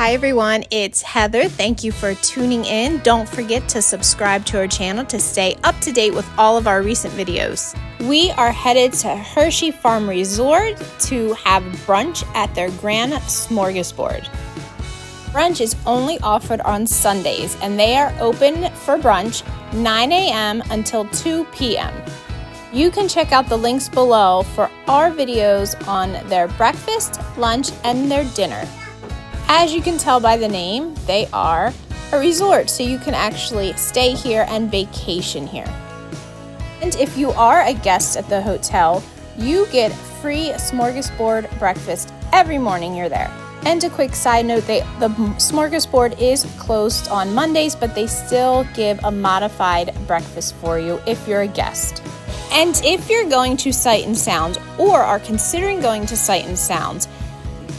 Hi everyone, it's Heather. Thank you for tuning in. Don't forget to subscribe to our channel to stay up to date with all of our recent videos. We are headed to Hershey Farm Resort to have brunch at their Grande Smorgasbord. Brunch is only offered on Sundays and they are open for brunch 9 a.m. until 2 p.m. You can check out the links below for our videos on their breakfast, lunch, and their dinner. As you can tell by the name, they are a resort, so you can actually stay here and vacation here. And if you are a guest at the hotel, you get free smorgasbord breakfast every morning you're there. And a quick side note, the smorgasbord is closed on Mondays, but they still give a modified breakfast for you if you're a guest. And if you're going to Sight and Sound or are considering going to Sight and Sound,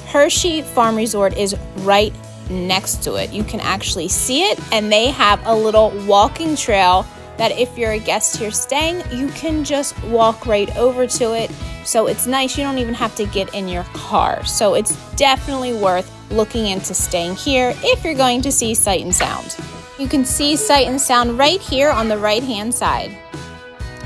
Hershey Farm Resort is right next to it. You can actually see it, and they have a little walking trail that if you're a guest here staying, you can just walk right over to it. So it's nice, you don't even have to get in your car. So it's definitely worth looking into staying here if you're going to see Sight and Sound. You can see Sight and Sound right here on the right-hand side.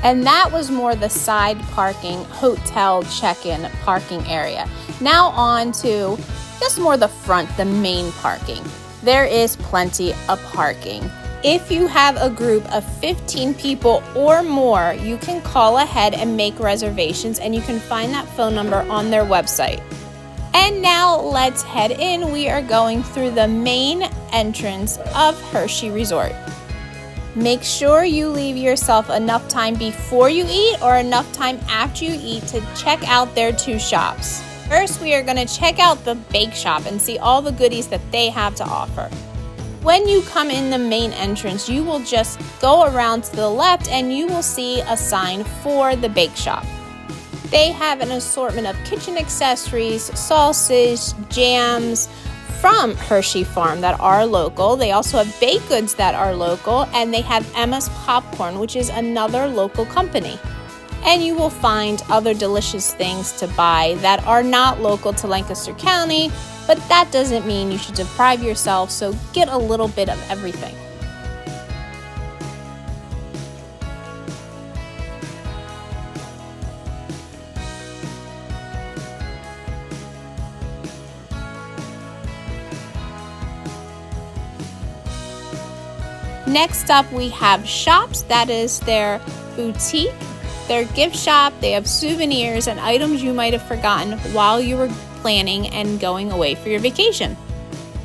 And that was more the side parking, hotel check-in parking area. Now on to just more the front, the main parking. There is plenty of parking. If you have a group of 15 people or more, you can call ahead and make reservations, and you can find that phone number on their website. And now let's head in. We are going through the main entrance of Hershey Resort. Make sure you leave yourself enough time before you eat or enough time after you eat to check out their two shops. First, we are going to check out the bake shop and see all the goodies that they have to offer. When you come in the main entrance, you will just go around to the left and you will see a sign for the bake shop. They have an assortment of kitchen accessories, sauces, jams, from Hershey Farm that are local. They also have baked goods that are local, and they have Emma's Popcorn, which is another local company. And you will find other delicious things to buy that are not local to Lancaster County, but that doesn't mean you should deprive yourself, so get a little bit of everything. Next up, we have shops. That is their boutique, their gift shop. They have souvenirs and items you might have forgotten while you were planning and going away for your vacation.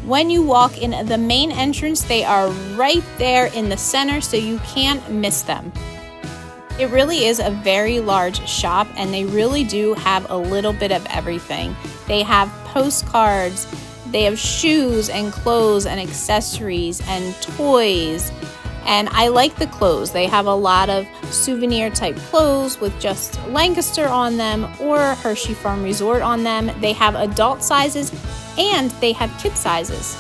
When you walk in the main entrance, they are right there in the center, so you can't miss them. It really is a very large shop, and they really do have a little bit of everything. They have postcards. They have shoes and clothes and accessories and toys, and I like the clothes. They have a lot of souvenir type clothes with just Lancaster on them or Hershey Farm Resort on them. They have adult sizes and they have kid sizes.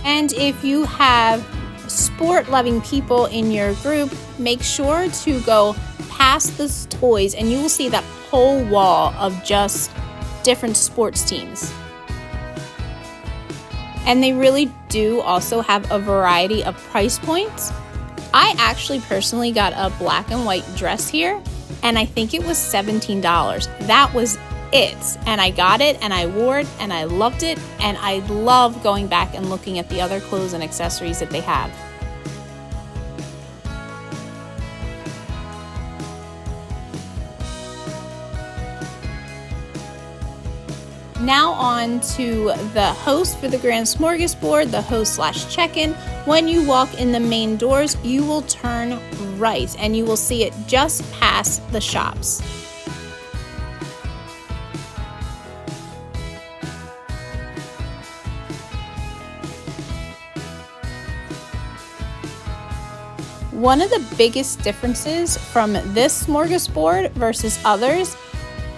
And if you have sport-loving people in your group, make sure to go past the toys and you will see that whole wall of just different sports teams. And they really do also have a variety of price points. I actually personally got a black and white dress here, and I think it was $17. That was it, and I got it and I wore it and I loved it, and I love going back and looking at the other clothes and accessories that they have. Now on to the host for the Grande Smorgasbord, the host/check-in. When you walk in the main doors, you will turn right and you will see it just past the shops. One of the biggest differences from this smorgasbord versus others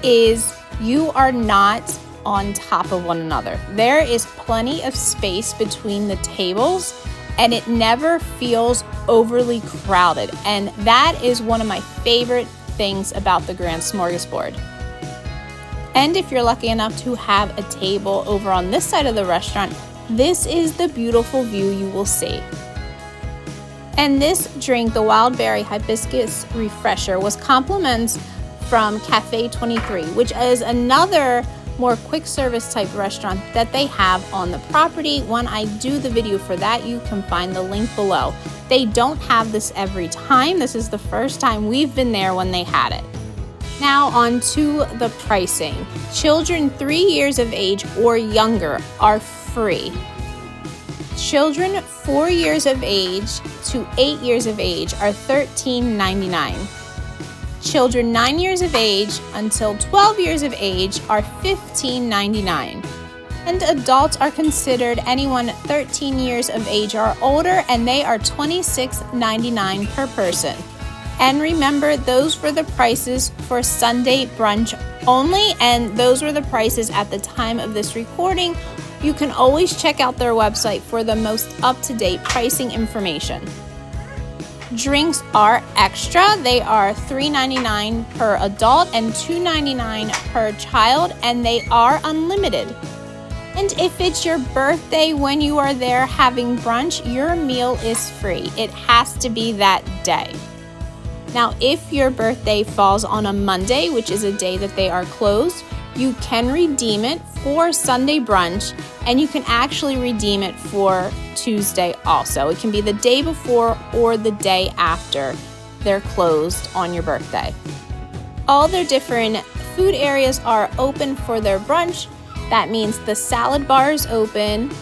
is you are not on top of one another. There is plenty of space between the tables and it never feels overly crowded. And that is one of my favorite things about the Grande Smorgasbord. And if you're lucky enough to have a table over on this side of the restaurant, this is the beautiful view you will see. And this drink, the Wild Berry Hibiscus Refresher, was compliments from Cafe 23, which is another more quick service type restaurant that they have on the property. When I do the video for that, you can find the link below. They don't have this every time. This is the first time we've been there when they had it. Now on to the pricing. Children 3 years of age or younger are free. Children 4 years of age to 8 years of age are $13.99. Children 9 years of age until 12 years of age are $15.99. And adults are considered anyone 13 years of age or older, and they are $26.99 per person. And remember, those were the prices for Sunday brunch only, and those were the prices at the time of this recording. You can always check out their website for the most up-to-date pricing information. Drinks are extra. They are $3.99 per adult and $2.99 per child, and they are unlimited. And if it's your birthday when you are there having brunch, your meal is free. It has to be that day. Now, if your birthday falls on a Monday, which is a day that they are closed, you can redeem it for Sunday brunch, and you can actually redeem it for Tuesday also. It can be the day before or the day after they're closed on your birthday. All their different food areas are open for their brunch. That means the salad bar is open,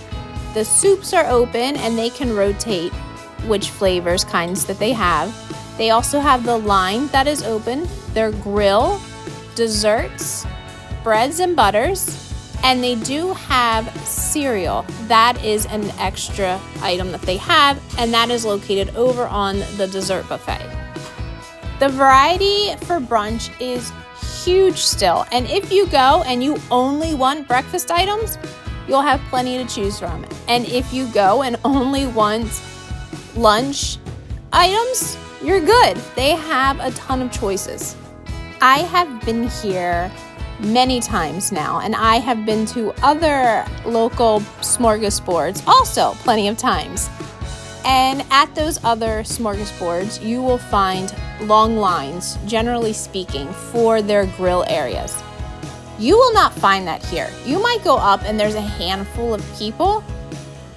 the soups are open, and they can rotate which flavors, kinds that they have. They also have the line that is open, their grill, desserts, breads and butters, and they do have cereal. That is an extra item that they have, and that is located over on the dessert buffet. The variety for brunch is huge still, and if you go and you only want breakfast items, you'll have plenty to choose from. And if you go and only want lunch items, you're good. They have a ton of choices. I have been here many times now, and I have been to other local smorgasbords also plenty of times. And at those other smorgasbords, you will find long lines, generally speaking, for their grill areas. You will not find that here. You might go up and there's a handful of people,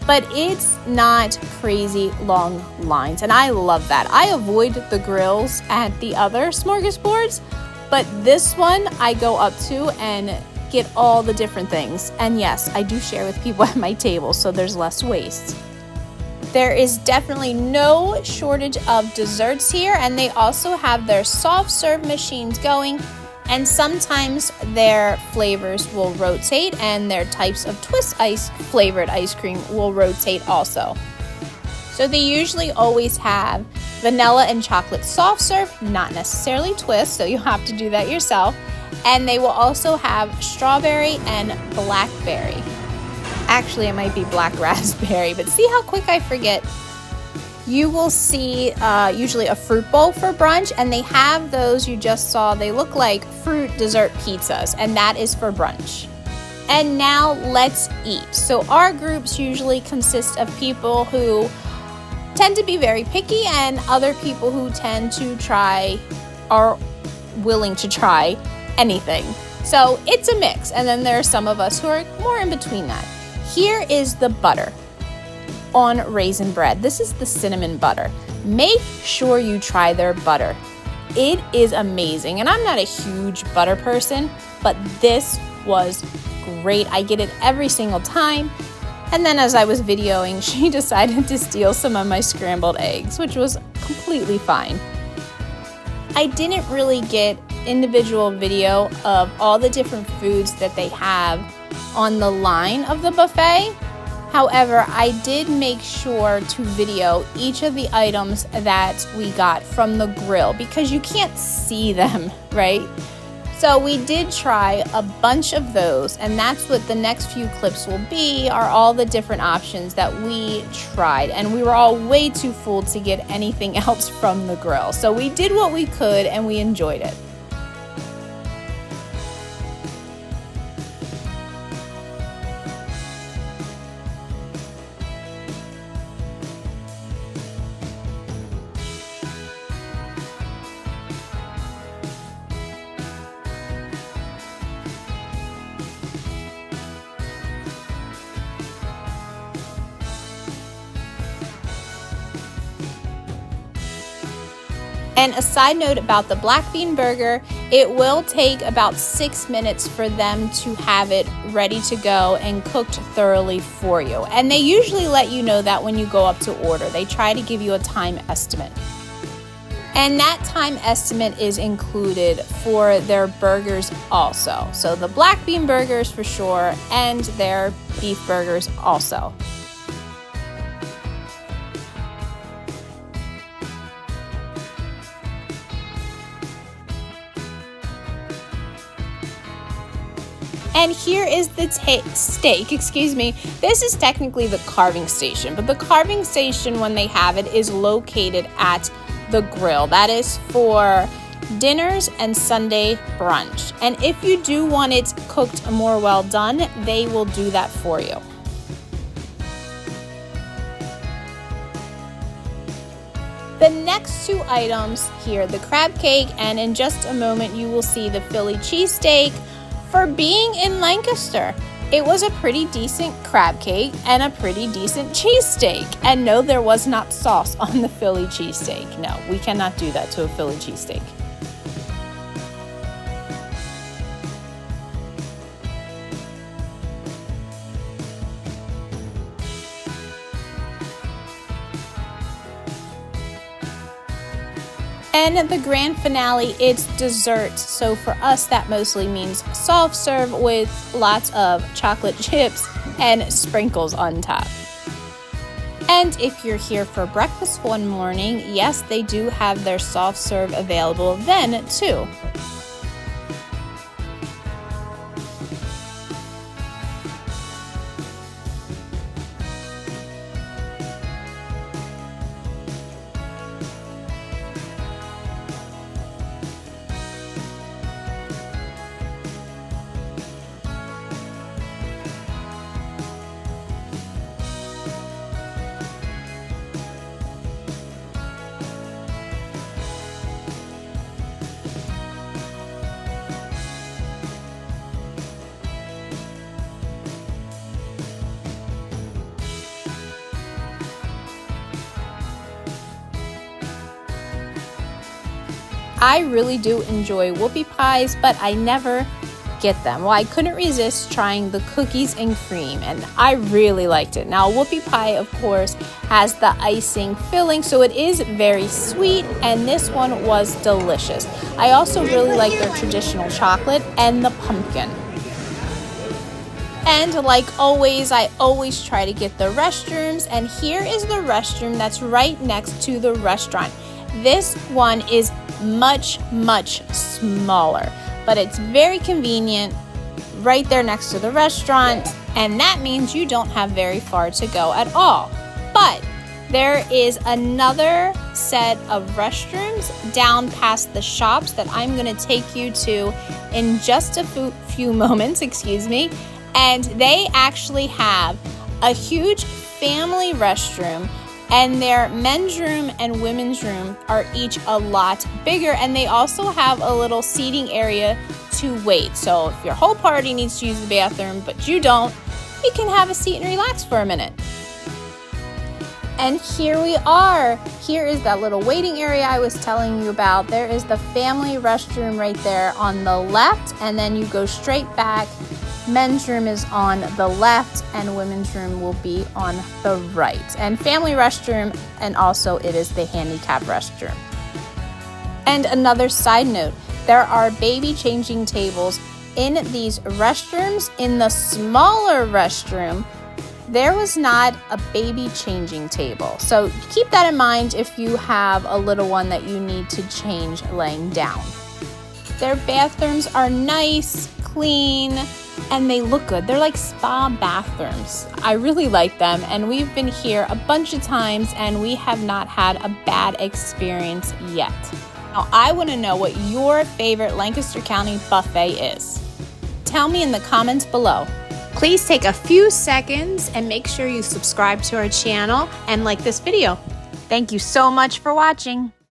but it's not crazy long lines, and I love that. I avoid the grills at the other smorgasbords, but this one I go up to and get all the different things. And yes, I do share with people at my table, so there's less waste. There is definitely no shortage of desserts here, and they also have their soft serve machines going, and sometimes their flavors will rotate and their types of twist ice flavored ice cream will rotate also. So they usually always have vanilla and chocolate soft serve, not necessarily twist, so you have to do that yourself. And they will also have strawberry and blackberry. Actually, it might be black raspberry, but see how quick I forget. You will see usually a fruit bowl for brunch, and they have those you just saw. They look like fruit dessert pizzas, and that is for brunch. And now let's eat. So our groups usually consist of people who tend to be very picky and other people who tend to are willing to try anything. So it's a mix, and then there are some of us who are more in between that. Here is the butter on raisin bread. This is the cinnamon butter. Make sure you try their butter. It is amazing, and I'm not a huge butter person, but this was great. I get it every single time. And then as I was videoing, she decided to steal some of my scrambled eggs, which was completely fine. I didn't really get individual video of all the different foods that they have on the line of the buffet. However, I did make sure to video each of the items that we got from the grill because you can't see them, right? So we did try a bunch of those, and that's what the next few clips will be, are all the different options that we tried. And we were all way too full to get anything else from the grill. So we did what we could and we enjoyed it. And a side note about the black bean burger, it will take about 6 minutes for them to have it ready to go and cooked thoroughly for you. And they usually let you know that when you go up to order. They try to give you a time estimate. And that time estimate is included for their burgers also. So the black bean burgers for sure, and their beef burgers also. And here is the steak, This is technically the carving station, but the carving station, when they have it, is located at the grill. That is for dinners and Sunday brunch. And if you do want it cooked more well done, they will do that for you. The next two items here, the crab cake, and in just a moment you will see the Philly cheesesteak. For being in Lancaster, it was a pretty decent crab cake and a pretty decent cheesesteak. And no, there was not sauce on the Philly cheesesteak. No, we cannot do that to a Philly cheesesteak. And the grand finale, it's dessert. So for us, that mostly means soft serve with lots of chocolate chips and sprinkles on top. And if you're here for breakfast one morning, yes, they do have their soft serve available then too. I really do enjoy whoopie pies, but I never get them. Well, I couldn't resist trying the cookies and cream, and I really liked it. Now, whoopie pie, of course, has the icing filling, so it is very sweet, and this one was delicious. I also really like their traditional chocolate and the pumpkin. And like always, I always try to get the restrooms, and here is the restroom that's right next to the restaurant. This one is much smaller, but it's very convenient right there next to the restaurant, and that means you don't have very far to go at all. But there is another set of restrooms down past the shops that I'm going to take you to in just a few moments, and they actually have a huge family restroom, and their men's room and women's room are each a lot bigger, and they also have a little seating area to wait. So if your whole party needs to use the bathroom, but you don't, you can have a seat and relax for a minute. And here we are. Here is that little waiting area I was telling you about. There is the family restroom right there on the left, and then you go straight back. Men's room is on the left, and women's room will be on the right. And family restroom, and also it is the handicap restroom. And another side note, there are baby changing tables in these restrooms. In the smaller restroom, there was not a baby changing table. So keep that in mind if you have a little one that you need to change laying down. Their bathrooms are nice, clean, and they look good. They're like spa bathrooms. I really like them, and we've been here a bunch of times and we have not had a bad experience yet. Now, I want to know what your favorite Lancaster County buffet is. Tell me in the comments below. Please take a few seconds and make sure you subscribe to our channel and like this video. Thank you so much for watching.